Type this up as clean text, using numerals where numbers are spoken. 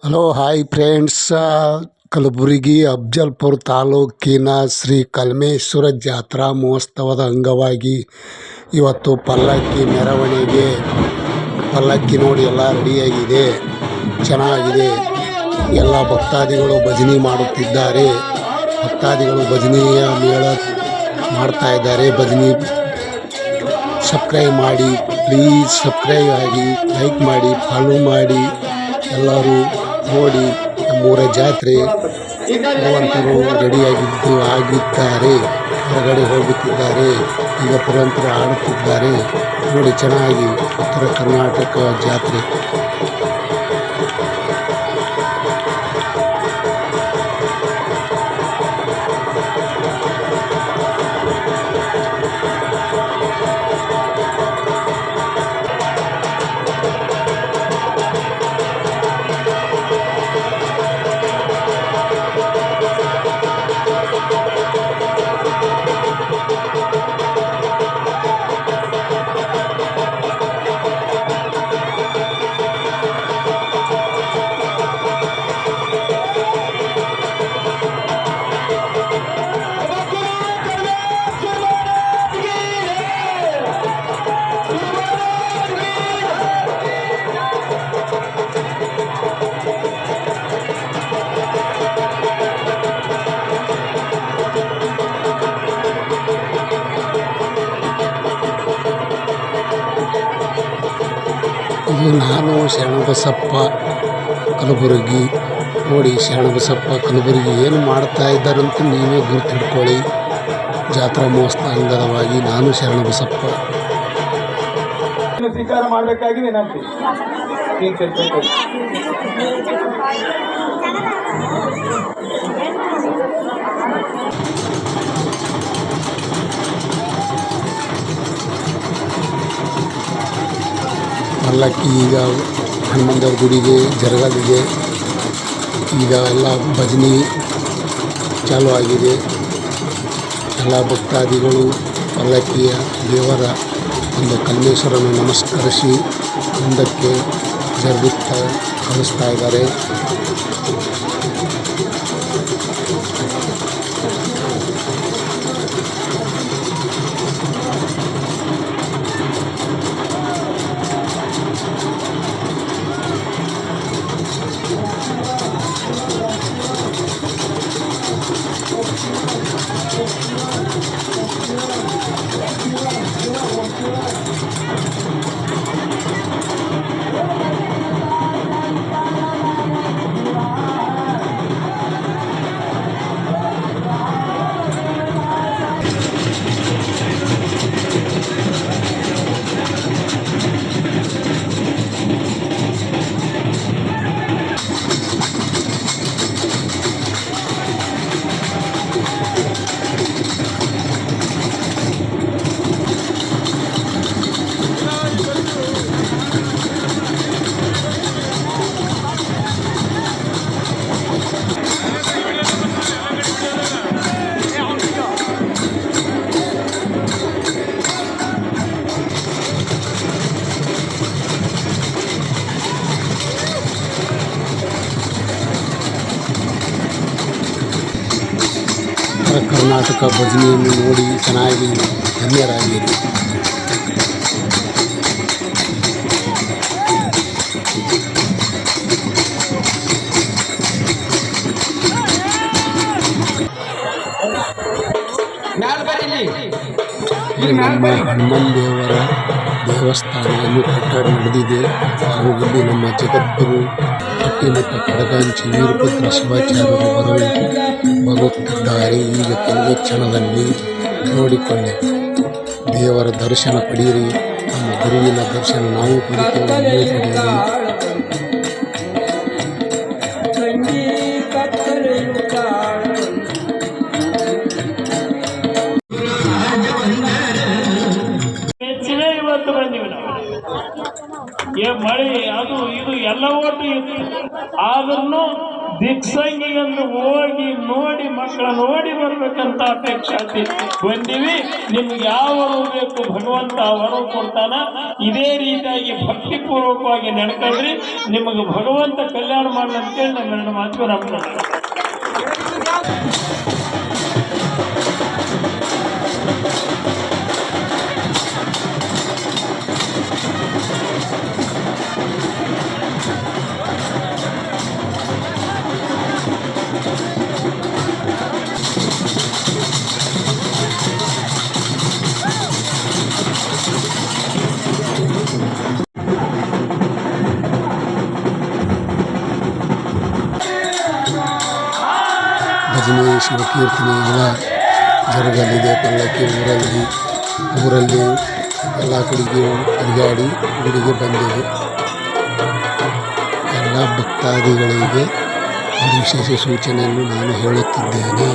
Hello hi friends. Kalaburagi Afzalpur ತಾಲೂಕಿನ ಶ್ರೀ ಕಲ್ಮೇಶ್ವರ ಜಾತ್ರಾ ಮಹೋತ್ಸವದ ಅಂಗವಾಗಿ ಇವತ್ತು ಪಲ್ಲಕ್ಕಿ ಮೆರವಣಿಗೆ. ಪಲ್ಲಕ್ಕಿ ನೋಡಿ ಎಲ್ಲ ರೆಡಿಯಾಗಿದೆ, ಚೆನ್ನಾಗಿದೆ. ಎಲ್ಲ ಭಕ್ತಾದಿಗಳು ಭಜನೆ ಮಾಡುತ್ತಿದ್ದಾರೆ. ಭಕ್ತಾದಿಗಳು ಭಜನೆಯ ಮೇಳ ಮಾಡ್ತಾ ಇದ್ದಾರೆ. ಭಜನೆ ಸಬ್ಸ್ಕ್ರೈಬ್ ಮಾಡಿ, ಪ್ಲೀಸ್ ಸಬ್ಸ್ಕ್ರೈಬ್ ಆಗಿ, ಲೈಕ್ ಮಾಡಿ, ಫಾಲೋ ಮಾಡಿ. ಎಲ್ಲರೂ ನೋಡಿ ನಮ್ಮೂರ ಜಾತ್ರೆ ಭಗವಂತರು ಆಗಿದ್ದಾರೆ. ಹೊರಗಡೆ ಹೋಗುತ್ತಿದ್ದಾರೆ. ಈಗ ಪುರಂತರು ಆಡುತ್ತಿದ್ದಾರೆ. ನೋಡಿ ಚೆನ್ನಾಗಿ ಉತ್ತರ ಕರ್ನಾಟಕ ಜಾತ್ರೆ. ಇದು ನಾನು ಶರಣಬಸಪ್ಪ ಕಲಬುರಗಿ. ನೋಡಿ ಶರಣಬಸಪ್ಪ ಕಲಬುರಗಿ ಏನು ಮಾಡ್ತಾ ಇದ್ದಾರಂತ ನೀವೇ ಗುರುತಿಡ್ಕೊಳ್ಳಿ. ಜಾತ್ರಾ ಮಹೋತ್ಸವ ಅಂಗವಾಗಿ ನಾನು ಶರಣಬಸಪ್ಪ. ಸ್ವೀಕಾರ ಮಾಡಬೇಕಾಗಿ ವಿನಂತಿ. ಪಲ್ಲಕ್ಕಿ ಈಗ ಹನುಮಂತವ್ರ ಗುಡಿಗೆ ಜರಗಲಿದೆ. ಈಗ ಎಲ್ಲ ಭಜನೆ ಚಾಲು ಆಗಿದೆ. ಎಲ್ಲ ಭಕ್ತಾದಿಗಳು ಪಲ್ಲಕ್ಕಿಯ ದೇವರ ಒಂದು ಕಲ್ಮೇಶ್ವರನ ನಮಸ್ಕರಿಸಿ ಮುಂದಕ್ಕೆ ಜರುಗುತ್ತಾ ಕಳಿಸ್ತಾ ಇದ್ದಾರೆ. ಕರ್ನಾಟಕ ಭಜನೆಯನ್ನು ನೋಡಿ ಚೆನ್ನಾಗಿ ಧನ್ಯರಾಗಿರಿ. ನಮ್ಮ ಹನುಮನ್ ದೇವರ ದೇವಸ್ಥಾನ ಇನ್ನೂ ಕಟ್ಟಡ ನಡೆದಿದೆ. ಹಾಗೂ ಇಲ್ಲಿ ನಮ್ಮ ಜಗದ್ಗುರು ಕಟ್ಟಿಮಠ ಕಡಗಾಂಚಿ ವೀರಭದ್ರ ಶಿವಾಚಾರ್ಯರು ಬರುತ್ತಿದ್ದಾರೆ. ಈಗ ಕೆಲವೇ ಕ್ಷಣದಲ್ಲಿ ನೋಡಿಕೊಳ್ಳಿ, ದೇವರ ದರ್ಶನ ಪಡೆಯಿರಿ. ನಮ್ಮ ಗುರುವಿನ ದರ್ಶನ ನಾವು ಪಡಿತೇವೆ, ನೀವು ಪಡೆಯಿರಿ. ಮಳೆ ಅದು ಇದು ಎಲ್ಲ ಒಟ್ಟು ಆದ್ರೂ ದಿಕ್ಸಂಗಿಗಂದು ಹೋಗಿ ನೋಡಿ ಮಕ್ಕಳ ನೋಡಿ ಬರ್ಬೇಕಂತ ಅಪೇಕ್ಷೆ ಬಂದಿವಿ. ನಿಮ್ಗೆ ಯಾವ ವರ ಬೇಕು ಭಗವಂತ ವರ ಕೊಡ್ತಾನ. ಇದೇ ರೀತಿಯಾಗಿ ಭಕ್ತಿ ಪೂರ್ವಕವಾಗಿ ನಡ್ಕೊಳ್ರಿ. ನಿಮಗೆ ಭಗವಂತ ಕಲ್ಯಾಣ ಮಾಡಲಿ ಅಂತೇಳಿ ನಮ್ಮ ಎರಡು ಮಾತು ನಮ್ಮ ಭಜನೆ ಶಿವಕೀರ್ತನೆ ಎಲ್ಲ ಜರುಗಲಿದೆ. ಪಲ್ಲಕ್ಕಿ ಊರಲ್ಲಿ ಎಲ್ಲ ಕಡೆಗೆ ತಿರುಗಾಡಿ ಗುಡಿಗೆ ಬಂದಿದೆ. ಎಲ್ಲ ಭಕ್ತಾದಿಗಳಿಗೆ ಒಂದು ವಿಶೇಷ ಸೂಚನೆಯನ್ನು ನಾನು ಹೇಳುತ್ತಿದ್ದೇನೆ.